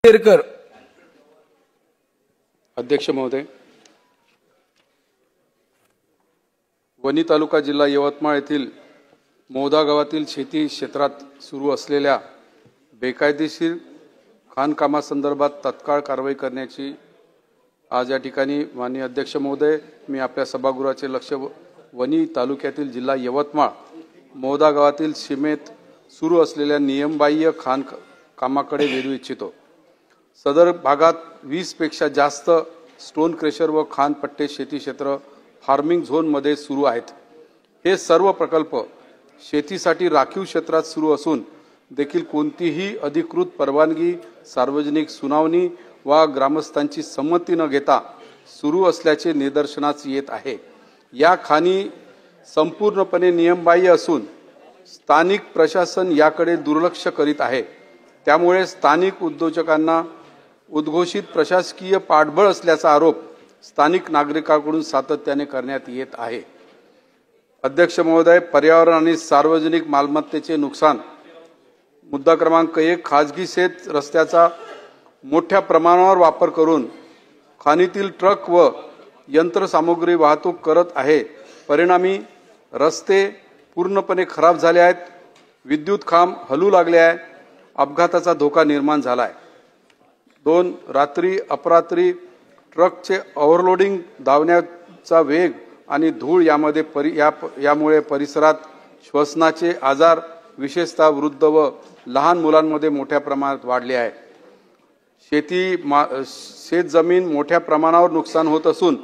केरकर। अध्यक्ष महोदय, वणी तालुका जिल्हा यवतमाळ येथील मोदा गावातील शेती क्षेत्रात सुरू असलेल्या बेकायदेशीर खाणकामासंदर्भात तात्काळ कारवाई करण्याची आज या ठिकाणी माननीय अध्यक्ष महोदय, मी आपल्या सभागृहाचे लक्ष वणी तालुक्यातील जिल्हा यवतमाळ मोदा गावातील सीमेत सुरू असलेल्या नियमबाह्य खाणकामाकडे वेधू इच्छितो। सदर भागात 20 पेक्षा जास्त स्टोन क्रेशर व खाणपट्टे शेती क्षेत्र फार्मिंग झोन मध्ये सुरू आहेत। हे सर्व प्रकल्प शेतीसाठी राखीव क्षेत्रात सुरू असून देखील कोणतीही अधिकृत परवानगी, सार्वजनिक सुनावणी वा ग्रामस्थांची संमती न घेता सुरू असल्याचे निदर्शनास येत आहे। या खाणी संपूर्णपणे नियमबाह्य असून स्थानिक प्रशासन याकडे दुर्लक्ष करीत आहे। त्यामुळे स्थानिक उद्योजकांना उद्घोषित प्रशासकीय पाठबळ असल्याचा आरोप स्थानिक नागरिकांकडून सातत्याने करण्यात येत आहे। अध्यक्ष महोदय, पर्यावरण आणि सार्वजनिक मालमत्तेचे नुकसान मुद्दा क्रमांक 1, खाजगी शेत रस्त्याचा मोठ्या प्रमाणावर वापर करून खाणीतील ट्रक व यंत्रसामुग्री वाहतूक करत आहे। परिणामी रस्ते पूर्णपणे खराब झाले आहेत, विद्युत खांब हलू लागले आहे, अपघाताचा धोका निर्माण झाला आहे। 2, रात्री अपरात्री ट्रकचे ओव्हरलोडिंग, धावण्याचा वेग आणि धूळ यामुळे परिसरात श्वसनाचे आजार विशेषतः वृद्ध व लहान मुलांमध्ये मोठ्या प्रमाणात वाढले आहे। शेतजमीन मोठ्या प्रमाणावर नुकसान होत असून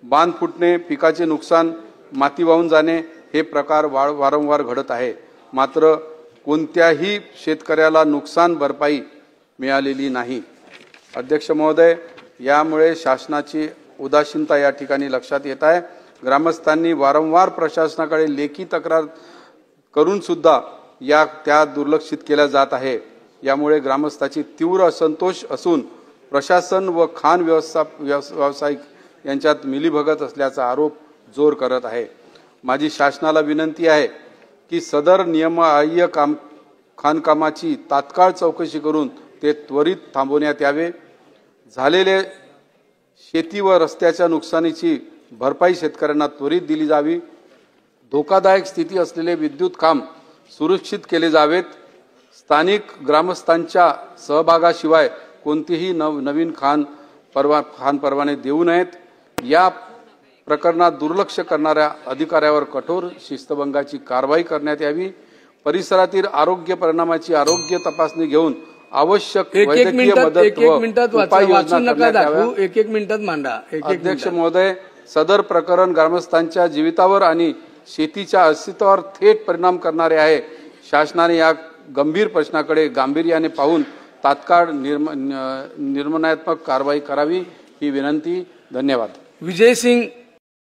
बांध फुटणे, पिकाचे नुकसान, माती वाहून जाणे हे प्रकार वारंवार घडत आहे। मात्र कोणत्याही शेतकऱ्याला नुकसान भरपाई मिळालेली नाही। अध्यक्ष महोदय, यामुळे शासनाची उदासीनता या ठिकाणी लक्षात येत आहे। ग्रामस्थांनी वारंवार प्रशासनाकडे लेखी तक्रार करून सुद्धा त्या दुर्लक्षित केल्या जात आहे। यामुळे ग्रामस्थांची तीव्र असंतोष असून प्रशासन व खाण व्यावसायिक यांच्यात मिलीभगत असल्याचा आरोप जोर करत आहे। माझी शासनाला विनंती आहे की सदर नियमबाह्य खाणकामाची तात्काळ चौकशी करून ते त्वरित थांबवण्यात यावे। झालेले शेती व रस्त्याच्या नुकसानीची भरपाई शेतकऱ्यांना त्वरित दिली जावी। धोकादायक स्थिती असलेले विद्युत खांब सुरक्षित केले जावेत। स्थानिक ग्रामस्थांच्या सहभागाशिवाय कोणतेही नवीन खाण परवाने देऊ नयेत। या प्रकरणात दुर्लक्ष करणाऱ्या अधिकाऱ्यावर कठोर शिस्तभंगाची कारवाई करण्यात यावी। परिसरातील आरोग्य परिणामाची आरोग्य तपासणी घेऊन आवश्यक वैद्यकीय मदत व उपाययोजना करण्यात याव्या। एक मिनिटात मांडा। अध्यक्ष महोदय, सदर प्रकरण ग्रामस्थांच्या जीवितावर आणि शेतीच्या अस्तित्वावर थेट परिणाम करणारे आहे। शासनाने या गंभीर प्रश्नाकडे गांभीर्याने पाहून तात्काळ निर्णयात्मक कारवाई करावी ही विनंती। धन्यवाद। विजय सिंह